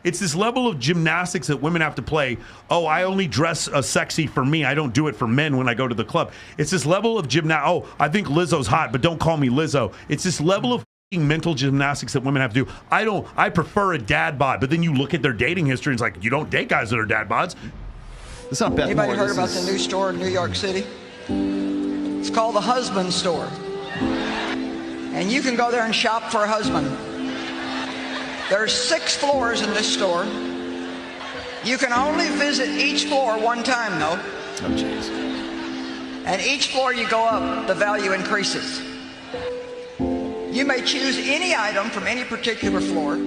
It's this level of gymnastics that women have to play. Oh, I only dress sexy for me. I don't do it for men when I go to the club. It's this level of Oh, I think Lizzo's hot, but don't call me Lizzo. It's this level of mental gymnastics that women have to do. I prefer a dad bod, but then you look at their dating history and it's like, you don't date guys that are dad bods. It's not bad. Anybody heard about the new store in New York City? It's called the Husband Store. And you can go there and shop for a husband. There's 6 floors in this store. You can only visit each floor one time, though. Oh, jeez. And each floor you go up, the value increases. You may choose any item from any particular floor,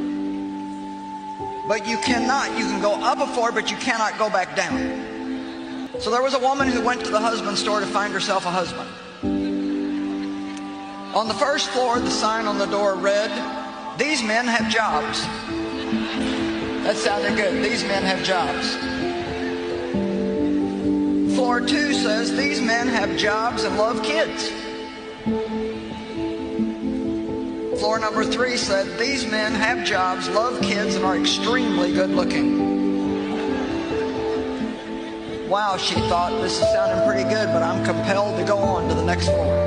but you can go up a floor, but you cannot go back down. So there was a woman who went to the husband store to find herself a husband. On the first floor, the sign on the door read, "These men have jobs." That sounded good. These men have jobs. Floor 2 says, "These men have jobs and love kids." Floor number 3 said, "These men have jobs, love kids, and are extremely good looking." Wow, she thought, this is sounding pretty good, but I'm compelled to go on to the next floor.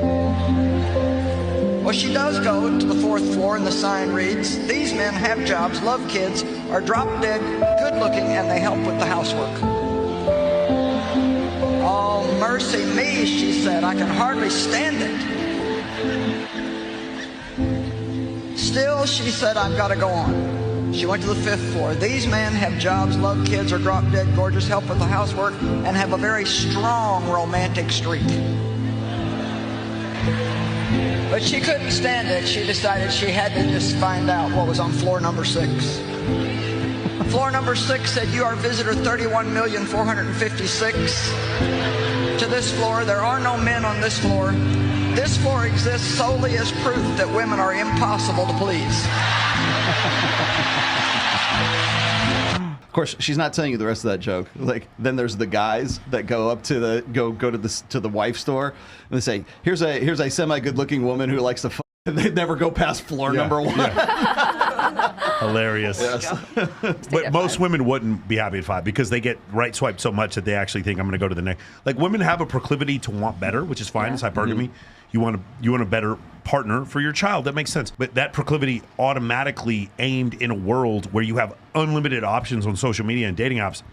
Well, she does go to the 4th floor, and the sign reads, "These men have jobs, love kids, are drop-dead good looking, and they help with the housework." Oh, mercy me, she said, I can hardly stand it. Still, she said, I've got to go on. She went to the 5th floor. "These men have jobs, love kids, are drop-dead gorgeous, help with the housework, and have a very strong romantic streak." But she couldn't stand it. She decided she had to just find out what was on floor number 6. Floor number 6 said, "You are visitor 31,456. To this floor, there are no men on this floor. This floor exists solely as proof that women are impossible to please." Of course, she's not telling you the rest of that joke. Like, then there's the guys that go up to the to the wife store and they say, "Here's a semi-good-looking woman who likes to fuck," and they never go past floor number 1. Yeah. Hilarious. Yes. But most women wouldn't be happy at 5 because they get right swiped so much that they actually think I'm going to go to the next. Like, women have a proclivity to want better, which is fine. Yeah. It's hypergamy. You want a better partner for your child. That makes sense. But that proclivity automatically aimed in a world where you have unlimited options on social media and dating apps.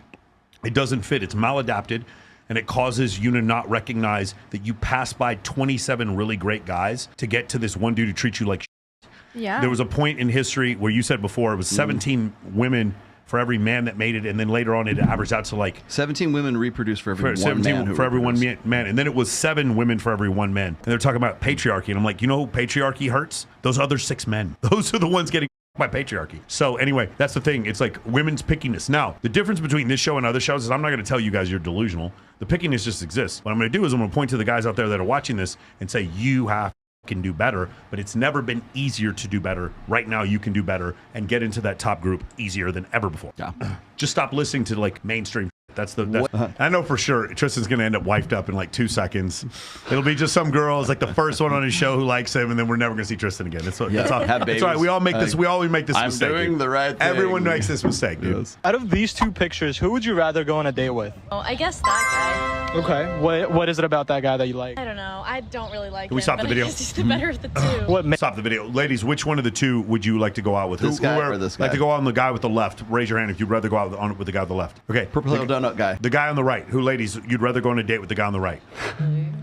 It doesn't fit. It's maladapted, and it causes you to not recognize that you pass by 27 really great guys to get to this one dude who treats you like shit. Yeah. There was a point in history where you said before it was 17 women for every man that made it, and then later on it averaged out to like 17 women reproduce for every one man. For every one man, and then it was 7 women for every 1 man. And they're talking about patriarchy, and I'm like, you know who patriarchy hurts? Those other 6 men. Those are the ones getting by patriarchy. So anyway, that's the thing. It's like women's pickiness. Now, the difference between this show and other shows is I'm not going to tell you guys you're delusional. The pickiness just exists. What I'm going to do is I'm going to point to the guys out there that are watching this and say, you have can do better, but it's never been easier to do better. Right now you can do better and get into that top group easier than ever before. Yeah. Just stop listening to like mainstream. That's I know for sure Tristan's gonna end up wiped up in like 2 seconds. It'll be just some girl, it's like the first one on his show who likes him, and then we're never gonna see Tristan again. That's all. It's all right. We all make this. We always make this mistake. I'm doing the right thing. Everyone makes this mistake, dude. Yes. Out of these 2 pictures, who would you rather go on a date with? Oh, I guess that guy. Okay. What is it about that guy that you like? I don't know. I don't really like him. Can we stop the video? I guess he's the better of the 2. Stop the video, ladies. Which one of the 2 would you like to go out with? This guy or this guy? Like to go out on the guy with the left. Raise your hand if you'd rather go out with the guy with the left. Okay. Purple Hill Donut guy. The guy on the right. Who, ladies, you'd rather go on a date with the guy on the right?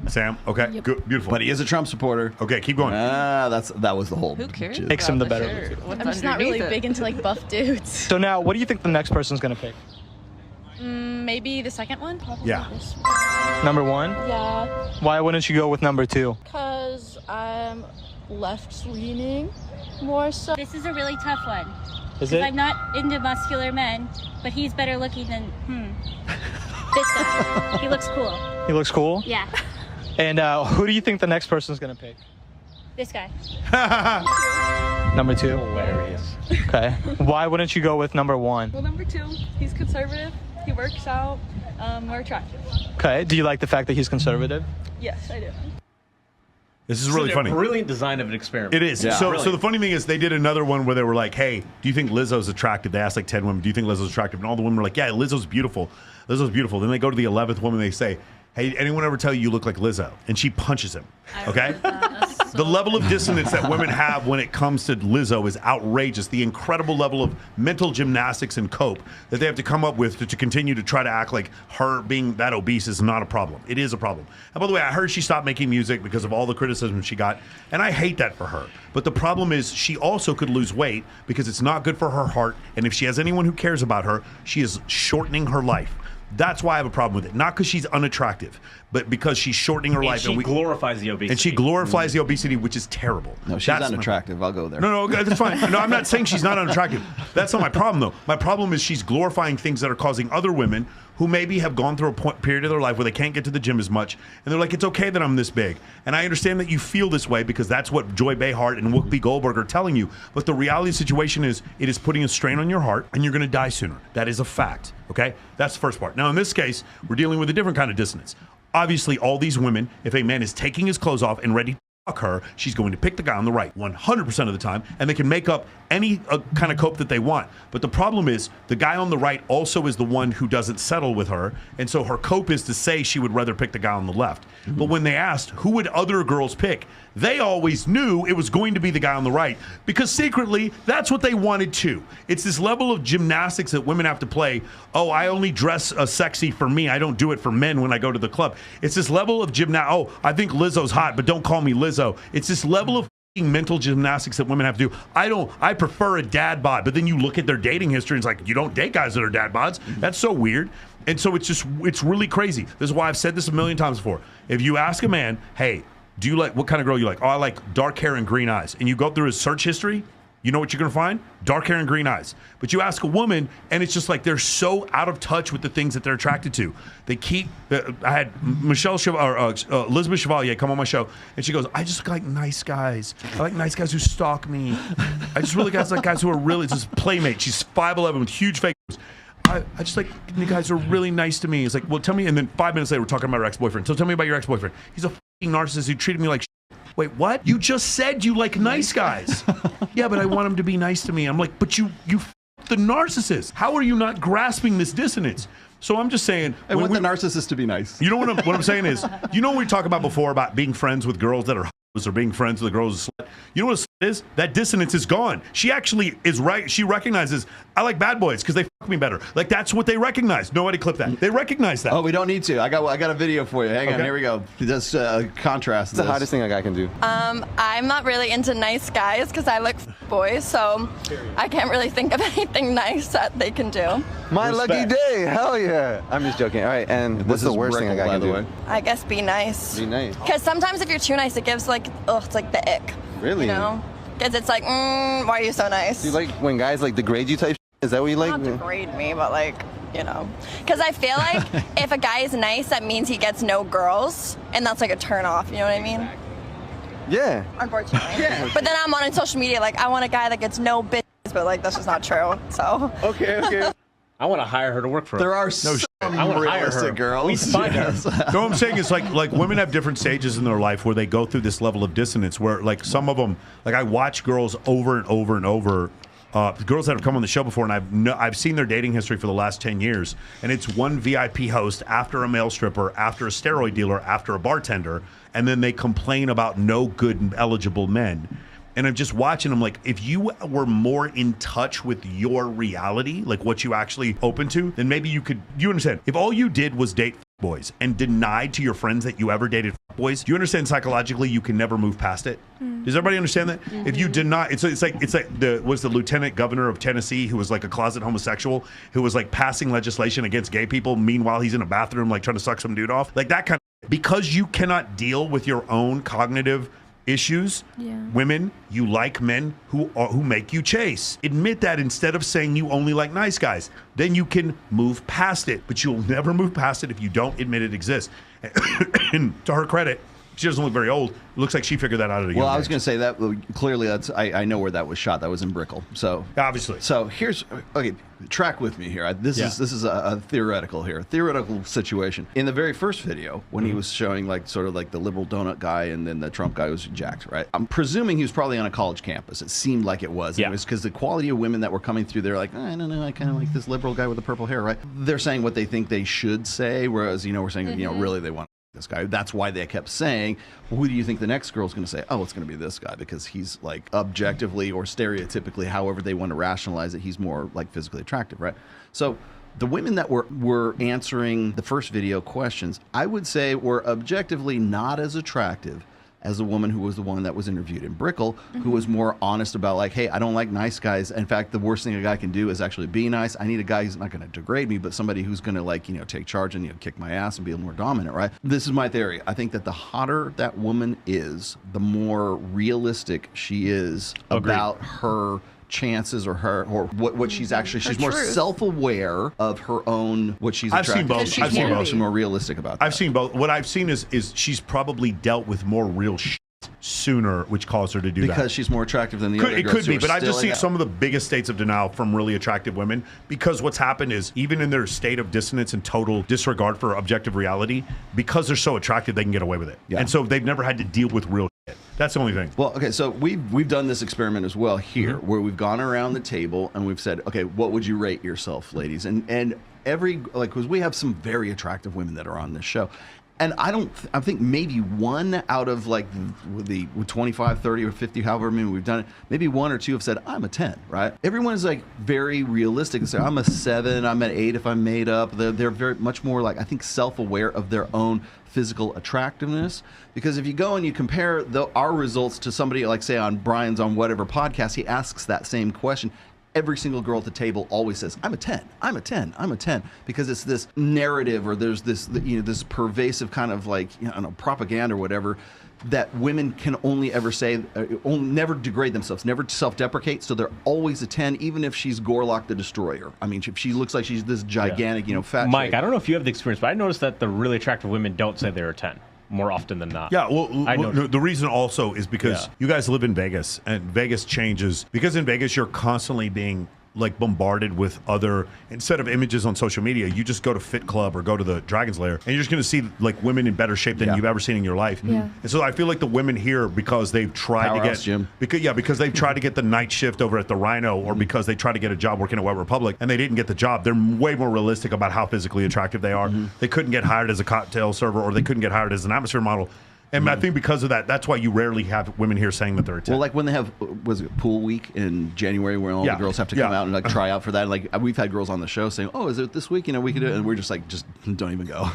Sam. Okay. Yep. Good. Beautiful. But he is a Trump supporter. Okay. Keep going. That was the whole. Who cares? Makes him the better. I'm just not really big into like buff dudes. So now, what do you think the next person's gonna pick? Maybe the second one? Probably Yeah. this one. Number 1? Yeah. Why wouldn't you go with number 2? Because I'm left-leaning more so. This is a really tough one. Is it? I'm not into muscular men, but he's better looking than this guy. He looks cool. He looks cool? Yeah. And who do you think the next person's gonna pick? This guy. Number 2? Hilarious. Okay. Why wouldn't you go with number 1? Well, number 2, he's conservative. He works out. More attractive. Okay. Do you like the fact that he's conservative? Yes, I do. This is really funny. Brilliant design of an experiment. It is. Yeah. So the funny thing is they did another one where they were like, hey, do you think Lizzo's attractive? They asked like 10 women, do you think Lizzo's attractive? And all the women were like, yeah, Lizzo's beautiful. Lizzo's beautiful. Then they go to the 11th woman, they say, hey, anyone ever tell you look like Lizzo? And she punches him. Okay? The level of dissonance that women have when it comes to Lizzo is outrageous. The incredible level of mental gymnastics and cope that they have to come up with to continue to try to act like her being that obese is not a problem. It is a problem. And by the way, I heard she stopped making music because of all the criticism she got, and I hate that for her. But the problem is she also could lose weight because it's not good for her heart, and if she has anyone who cares about her, she is shortening her life. That's why I have a problem with it. Not because she's unattractive, but because she's shortening her life. She glorifies the obesity. And she glorifies the obesity, which is terrible. No, she's unattractive. I'll go there. No, that's fine. No, I'm not saying she's not unattractive. That's not my problem, though. My problem is she's glorifying things that are causing other women who maybe have gone through a period of their life where they can't get to the gym as much, and they're like, it's okay that I'm this big. And I understand that you feel this way because that's what Joy Behar and Whoopi Goldberg are telling you. But the reality of the situation is it is putting a strain on your heart, and you're going to die sooner. That is a fact, okay? That's the first part. Now, in this case, we're dealing with a different kind of dissonance. Obviously, all these women, if a man is taking his clothes off and ready to fuck her, she's going to pick the guy on the right 100% of the time, and they can make up any kind of cope that they want. But the problem is the guy on the right also is the one who doesn't settle with her, and so her cope is to say she would rather pick the guy on the left. But when they asked who would other girls pick, they always knew it was going to be the guy on the right because secretly that's what they wanted too. It's this level of gymnastics that women have to play. Oh, I only dress sexy for me. I don't do it for men when I go to the club. It's this level of oh, I think Lizzo's hot, but don't call me Lizzo. It's this level of mental gymnastics that women have to do. I prefer a dad bod, but then you look at their dating history and it's like, you don't date guys that are dad bods. That's so weird. And so it's really crazy. This is why I've said this a million times before. If you ask a man, hey, do you like, what kind of girl you like? Oh, I like dark hair and green eyes. And you go through his search history, you know what you're going to find? Dark hair and green eyes. But you ask a woman, and it's just like they're so out of touch with the things that they're attracted to. They keep, I had Elizabeth Chevalier come on my show, and she goes, I just like nice guys. I like nice guys who stalk me. I just really like guys who are really just playmates. She's 5'11" with huge fake boobs. I just like the guys who are really nice to me. It's like, well, tell me. And then 5 minutes later, we're talking about her ex-boyfriend. So tell me about your ex-boyfriend. He's a fucking narcissist who treated me like shit. Wait, what? You just said you like nice guys. Yeah, but I want him to be nice to me. I'm like, but you the narcissist. How are you not grasping this dissonance? So I'm just saying. I want the narcissist to be nice. You know what I'm saying is, you know what we talked about before about being friends with girls that are or being friends with the girls. You know what it is? That dissonance is gone. She actually is right. She recognizes, I like bad boys because they fuck me better. Like, that's what they recognize. Nobody clip that. They recognize that. Oh, we don't need to. I got a video for you. Hang on, here we go. Just contrast. It's the hottest thing a guy can do. I'm not really into nice guys because I like boys, so I can't really think of anything nice that they can do. My lucky day. Hell yeah. I'm just joking. All right, and what's the worst thing a guy can do? I guess be nice. Be nice. Because sometimes if you're too nice, it gives like, it's like the ick. Really? You know? Because it's like, why are you so nice? Do you like when guys like degrade you type shit? Is that what you like? Not degrade me, but like, you know. Because I feel like if a guy is nice, that means he gets no girls. And that's like a turn off, you know what I mean? Yeah. Unfortunately. Yeah. But then I'm on social media like, I want a guy that gets no bitches, but like, that's just not true, so. Okay. I want to hire her to work for us. There are some I want to hire her. girls. We find her. No, what I'm saying is like women have different stages in their life where they go through this level of dissonance where like some of them, like I watch girls over and over and over, girls that have come on the show before, and I've seen their dating history for the last 10 years, and it's one VIP host after a male stripper, after a steroid dealer, after a bartender, and then they complain about no good and eligible men. And I'm just watching them like, if you were more in touch with your reality, like what you actually open to, then maybe you understand. If all you did was date boys and denied to your friends that you ever dated boys, do you understand psychologically you can never move past it? Does everybody understand that? If you deny, it's like the lieutenant governor of Tennessee who was like a closet homosexual who was like passing legislation against gay people. Meanwhile, he's in a bathroom like trying to suck some dude off, like that kind of, because you cannot deal with your own cognitive issues. Women, you like men who make you chase. Admit that instead of saying you only like nice guys. Then you can move past it. But you'll never move past it if you don't admit it exists. And to her credit, She doesn't look very old. It looks like she figured that out at a young Well, I was age. going to say that clearly. I know where that was shot. That was in Brickell. So obviously. So here's okay. Track with me here. This is a theoretical situation. In the very first video, when he was showing like sort of like the liberal donut guy and then the Trump guy was jacked, right? I'm presuming he was probably on a college campus. It seemed like it was. Yeah. It was because the quality of women that were coming through, they're like, I don't know, I kind of like this liberal guy with the purple hair, right? They're saying what they think they should say, whereas we're saying really they want this guy. That's why they kept saying, well, who do you think the next girl's going to say? Oh, it's going to be this guy because he's like objectively or stereotypically, however they want to rationalize it, he's more like physically attractive, right? So the women that were answering the first video questions, I would say were objectively not as attractive as the woman who was the one that was interviewed in Brickell, who was more honest about like, hey, I don't like nice guys. In fact, the worst thing a guy can do is actually be nice. I need a guy who's not going to degrade me, but somebody who's going to like, take charge and kick my ass and be more dominant, right? This is my theory. I think that the hotter that woman is, the more realistic she is about her chances or what she's actually, she's more self-aware of her own, what she's attracted to. I've seen both. She's more realistic about that. I've seen both. What I've seen is she's probably dealt with more real shit sooner, which caused her to do that. Because she's more attractive than the other girls. It could be, but I've just seen some of the biggest states of denial from really attractive women, because what's happened is even in their state of dissonance and total disregard for objective reality, because they're so attractive, they can get away with it. Yeah. And so they've never had to deal with real shit. That's the only thing. Well, okay, so we've done this experiment as well here, where we've gone around the table and we've said, okay, what would you rate yourself, ladies? And every, like, because we have some very attractive women that are on this show. And I think maybe one out of like the 25, 30, or 50, however many we've done it, maybe one or two have said, I'm a 10, right? Everyone is like very realistic and say, I'm a 7, I'm an 8 if I'm made up. They're very much more like, I think, self-aware of their own physical attractiveness. Because if you go and you compare our results to somebody like, say, on Brian's on whatever podcast, he asks that same question. Every single girl at the table always says, I'm a 10, I'm a 10, I'm a 10, because it's this narrative, or there's this, this pervasive kind of like, propaganda or whatever, that women can only ever say, never degrade themselves, never self-deprecate. So they're always a 10, even if she's Gorlock the Destroyer. I mean, if she looks like she's this gigantic, fat Mike, chick. I don't know if you have the experience, but I noticed that the really attractive women don't say they're a 10. More often than not. Yeah, well, the reason also is because you guys live in Vegas, and Vegas changes. Because in Vegas, you're constantly being like bombarded with other, instead of images on social media, you just go to Fit Club or go to the Dragon's Lair, and you're just going to see like women in better shape than you've ever seen in your life. And so I feel like the women here, because they've tried Powerhouse to get, because they've tried to get the night shift over at the Rhino, or because they tried to get a job working at White Republic and they didn't get the job, they're way more realistic about how physically attractive they are. They couldn't get hired as a cocktail server, or they couldn't get hired as an atmosphere model. And I think because of that, that's why you rarely have women here saying that they're a 10. Well, like when they have, was it Pool Week in January, where all the girls have to come out and like try out for that. And like we've had girls on the show saying, "Oh, is it this week? We could do it." And we're just like, just don't even go.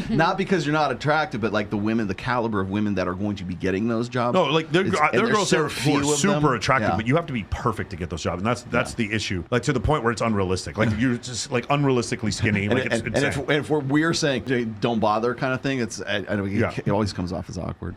Not because you're not attractive, but like the women, the caliber of women that are going to be getting those jobs. No, like there are girls so there who are few of super them. attractive, Yeah. but you have to be perfect to get those jobs, and that's the issue. Like to the point where it's unrealistic. Like you're just like unrealistically skinny. Like And if we're saying don't bother kind of thing, it always comes off as awkward.